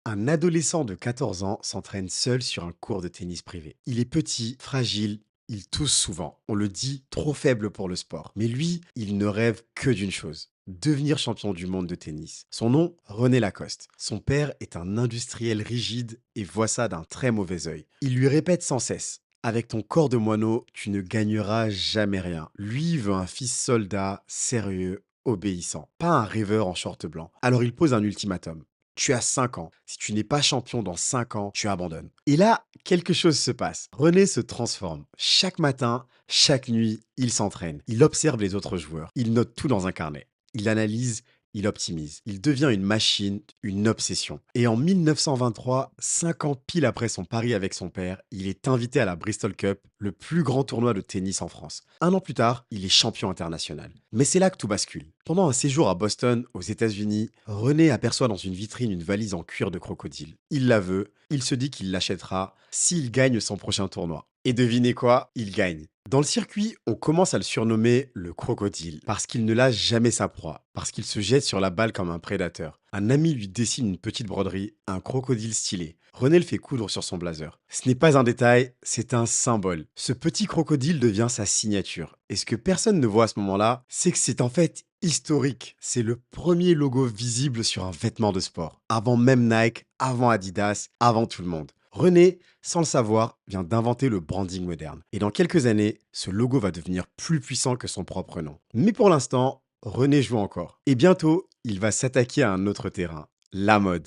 Un adolescent de 14 ans s'entraîne seul sur un cours de tennis privé. Il est petit, fragile, il tousse souvent. On le dit trop faible pour le sport. Mais lui, il ne rêve que d'une chose. Devenir champion du monde de tennis. Son nom, René Lacoste. Son père est un industriel rigide et voit ça d'un très mauvais œil. Il lui répète sans cesse: avec ton corps de moineau, tu ne gagneras jamais rien. Lui veut un fils soldat, sérieux, obéissant. Pas un rêveur en short blanc. Alors il pose un ultimatum: tu as 5 ans. Si tu n'es pas champion dans 5 ans, tu abandonnes. Et là, quelque chose se passe. René se transforme. Chaque matin, chaque nuit, il s'entraîne. Il observe les autres joueurs. Il note tout dans un carnet. Il analyse, il optimise. Il devient une machine, une obsession. Et en 1923, 5 ans pile après son pari avec son père, il est invité à la Bristol Cup, le plus grand tournoi de tennis en France. Un an plus tard, il est champion international. Mais c'est là que tout bascule. Pendant un séjour à Boston, aux États-Unis, René aperçoit dans une vitrine une valise en cuir de crocodile. Il la veut, il se dit qu'il l'achètera s'il gagne son prochain tournoi. Et devinez quoi? Il gagne. Dans le circuit, on commence à le surnommer le crocodile, parce qu'il ne lâche jamais sa proie, parce qu'il se jette sur la balle comme un prédateur. Un ami lui dessine une petite broderie, un crocodile stylé. René le fait coudre sur son blazer. Ce n'est pas un détail, c'est un symbole. Ce petit crocodile devient sa signature. Et ce que personne ne voit à ce moment-là, c'est que c'est en fait historique. C'est le premier logo visible sur un vêtement de sport. Avant même Nike, avant Adidas, avant tout le monde. René, sans le savoir, vient d'inventer le branding moderne. Et dans quelques années, ce logo va devenir plus puissant que son propre nom. Mais pour l'instant, René joue encore. Et bientôt, il va s'attaquer à un autre terrain, la mode.